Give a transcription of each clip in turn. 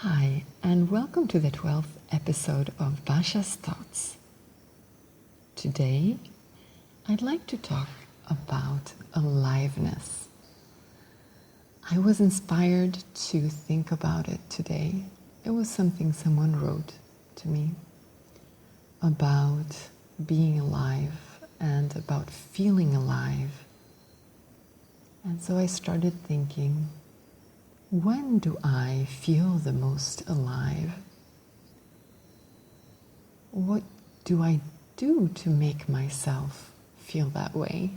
Hi, and welcome to the 12th episode of Basha's Thoughts. Today, I'd like to talk about aliveness. I was inspired to think about it today. It was something someone wrote to me about being alive and about feeling alive. And so I started thinking, when do I feel the most alive? What do I do to make myself feel that way?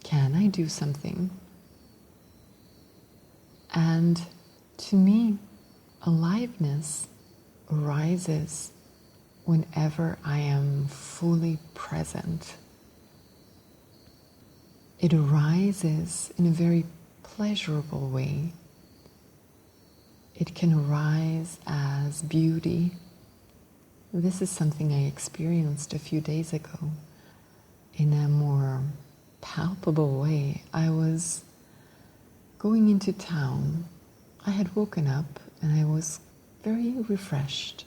Can I do something? And to me, aliveness arises whenever I am fully present. It arises in a very pleasurable way. It can arise as beauty. This is something I experienced a few days ago in a more palpable way. I was going into town. I had woken up and I was very refreshed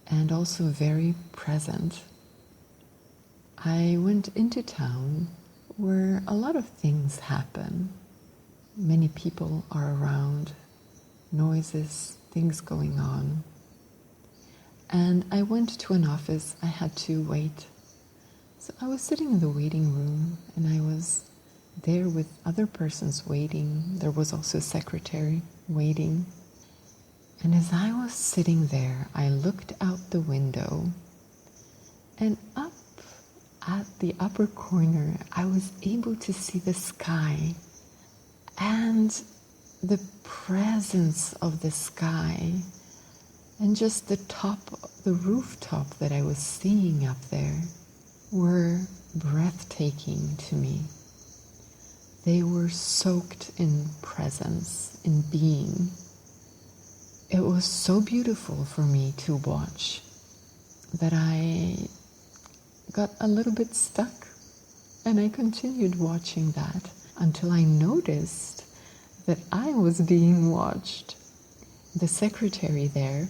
and also very present. I went into town where a lot of things happen. Many people are around, noises, things going on. And I went to an office. I had to wait. So I was sitting in the waiting room and I was there with other persons waiting. There was also a secretary waiting. And as I was sitting there, I looked out the window and up at the upper corner, I was able to see the sky. And the presence of the sky and just the rooftop that I was seeing up there were breathtaking to me. They were soaked in presence, in being. It was so beautiful for me to watch that I got a little bit stuck and I continued watching that until I noticed that I was being watched. The secretary there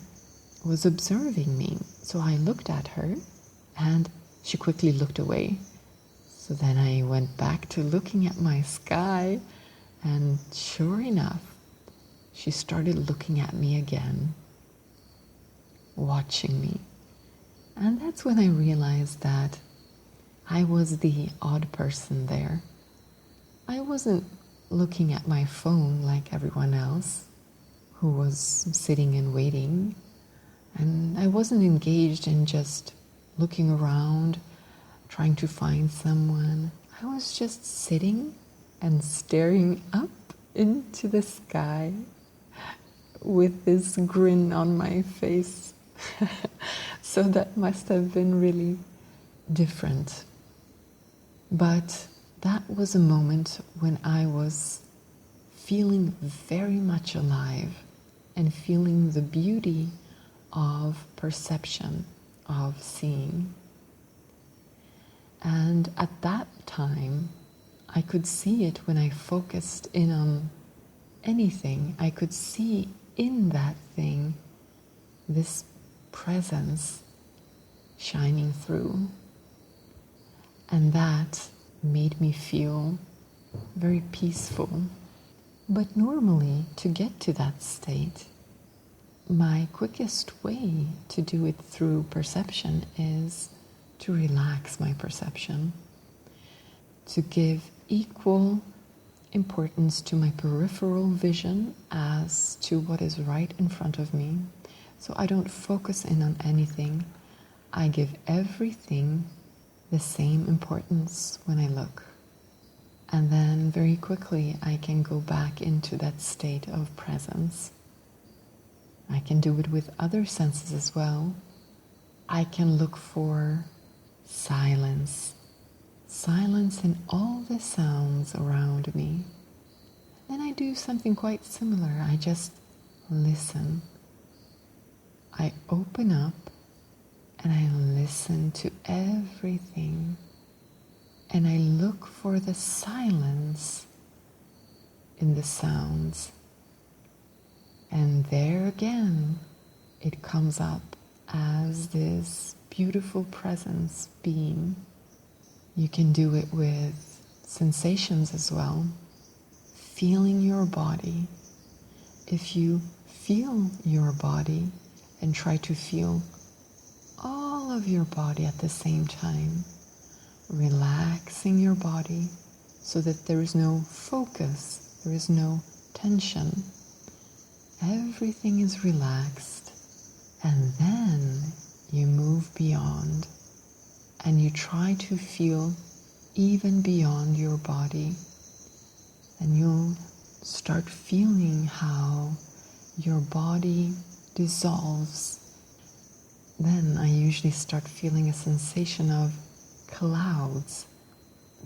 was observing me, so I looked at her and she quickly looked away. So then I went back to looking at my sky, and sure enough, she started looking at me again, watching me. And that's when I realized that I was the odd person there. I wasn't looking at my phone like everyone else who was sitting and waiting, and I wasn't engaged in just looking around, trying to find someone. I was just sitting and staring up into the sky with this grin on my face. So that must have been really different. But that was a moment when I was feeling very much alive and feeling the beauty of perception, of seeing. And at that time, I could see it when I focused in on anything. I could see in that thing this presence shining through. And that made me feel very peaceful. But normally, to get to that state, my quickest way to do it through perception is to relax my perception, to give equal importance to my peripheral vision as to what is right in front of me. So I don't focus in on anything. I give everything the same importance when I look. And then very quickly I can go back into that state of presence. I can do it with other senses as well. I can look for silence. Silence in all the sounds around me. Then I do something quite similar. I just listen. I open up and I listen to everything. And I look for the silence in the sounds. And there again, it comes up as this beautiful presence being. You can do it with sensations as well. Feeling your body. If you feel your body and try to feel all of your body at the same time, relaxing your body so that there is no focus, there is no tension. Everything is relaxed, and then you move beyond and you try to feel even beyond your body, and you'll start feeling how your body dissolves. Then I usually start feeling a sensation of clouds.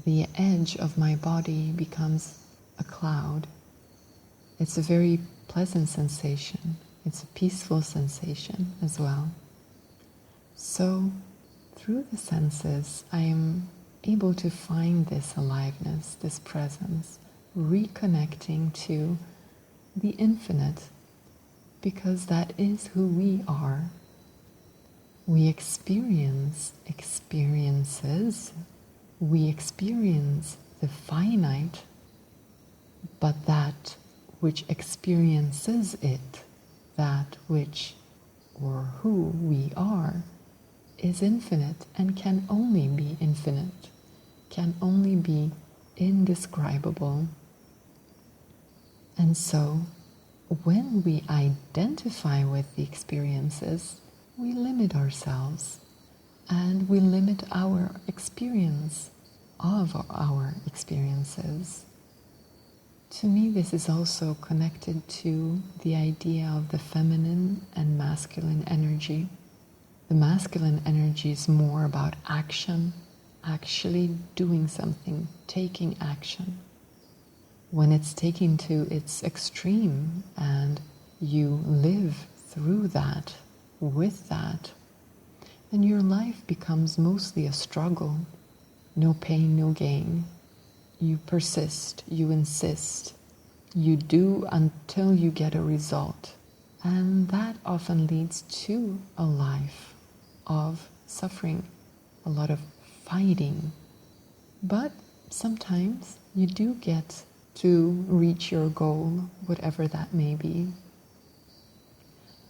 The edge of my body becomes a cloud. It's a very pleasant sensation. It's a peaceful sensation as well. So, through the senses, I am able to find this aliveness, this presence, reconnecting to the infinite, because that is who we are. We experience experiences. We experience the finite, but that which experiences it, that which or who we are, is infinite and can only be infinite, can only be indescribable. And so, when we identify with the experiences, we limit ourselves and we limit our experience of our experiences. To me, this is also connected to the idea of the feminine and masculine energy. The masculine energy is more about action, actually doing something, taking action. When it's taken to its extreme and you live through that, with that, then your life becomes mostly a struggle. No pain, no gain. You persist, you insist, you do until you get a result. And that often leads to a life of suffering, a lot of fighting. But sometimes you do get to reach your goal, whatever that may be.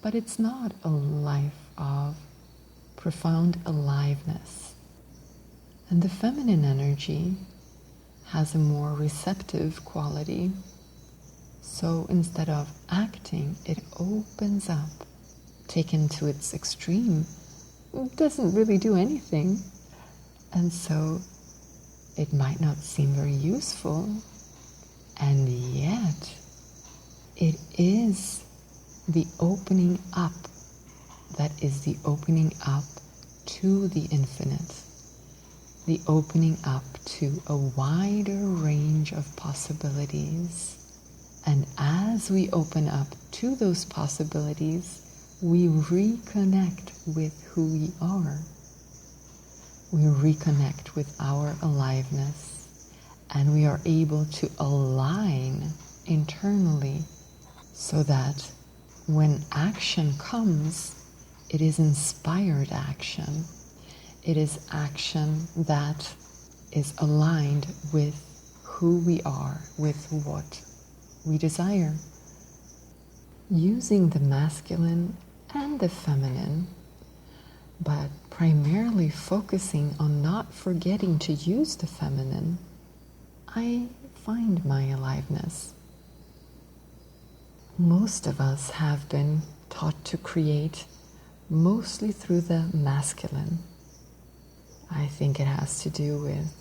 But it's not a life of profound aliveness. And the feminine energy has a more receptive quality. So instead of acting, it opens up. Taken to its extreme, it doesn't really do anything. And so it might not seem very useful. And yet, it is the opening up that is the opening up to the infinite, the opening up to a wider range of possibilities. And as we open up to those possibilities, we reconnect with who we are. We reconnect with our aliveness, and we are able to align internally so that when action comes, it is inspired action. It is action that is aligned with who we are, with what we desire. Using the masculine and the feminine, but primarily focusing on not forgetting to use the feminine, I find my aliveness. Most of us have been taught to create mostly through the masculine. I think it has to do with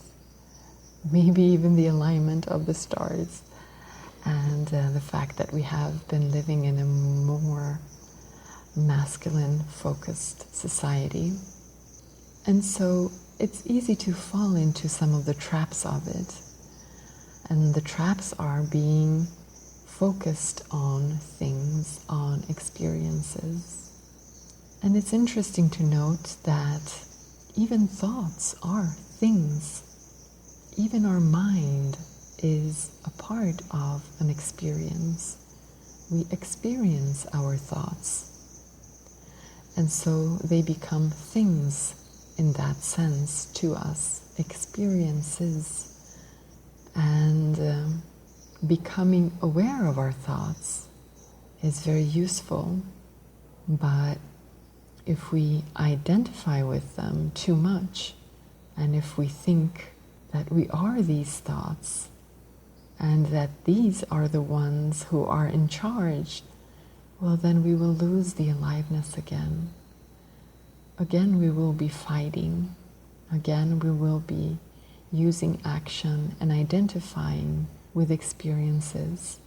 maybe even the alignment of the stars and the fact that we have been living in a more masculine-focused society. And so it's easy to fall into some of the traps of it. And the traps are being focused on things, on experiences. And it's interesting to note that even thoughts are things. Even our mind is a part of an experience. we experience our thoughts. And so they become things in that sense to us, experiences. And becoming aware of our thoughts is very useful, but if we identify with them too much, and if we think that we are these thoughts, and that these are the ones who are in charge, well, then we will lose the aliveness again. Again, we will be fighting. Again, we will be using action and identifying with experiences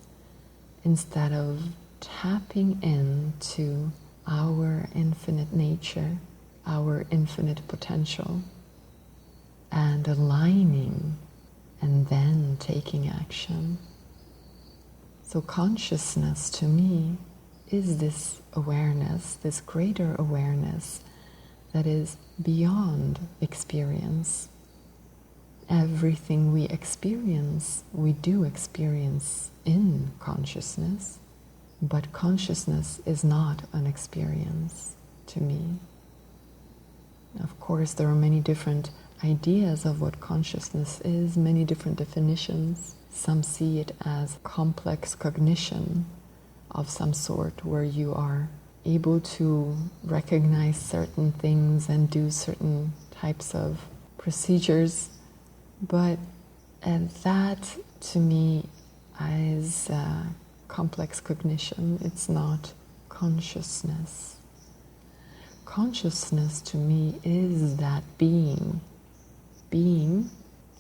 instead of tapping into our infinite nature, our infinite potential, and aligning and then taking action. So consciousness to me is this awareness, this greater awareness that is beyond experience. Everything we experience, we do experience in consciousness, but consciousness is not an experience to me. Of course, there are many different ideas of what consciousness is, many different definitions. Some see it as complex cognition of some sort, where you are able to recognize certain things and do certain types of procedures. But that, to me, is complex cognition. It's not consciousness. Consciousness, to me, is that being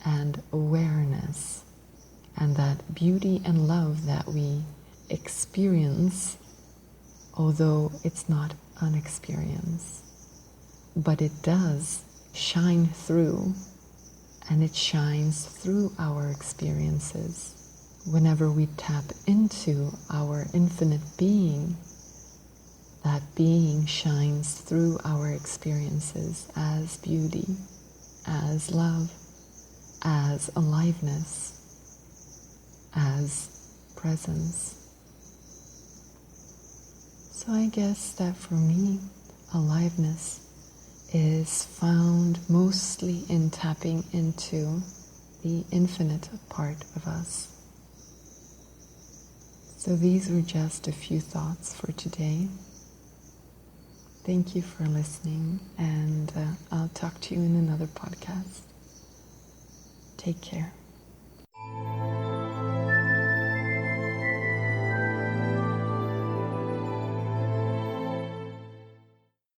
and awareness, and that beauty and love that we experience, although it's not an experience. But it does shine through, and it shines through our experiences. Whenever we tap into our infinite being, that being shines through our experiences as beauty, as love, as aliveness, as presence. So I guess that for me, aliveness is found mostly in tapping into the infinite part of us. So these were just a few thoughts for today. Thank you for listening, and I'll talk to you in another podcast. Take care.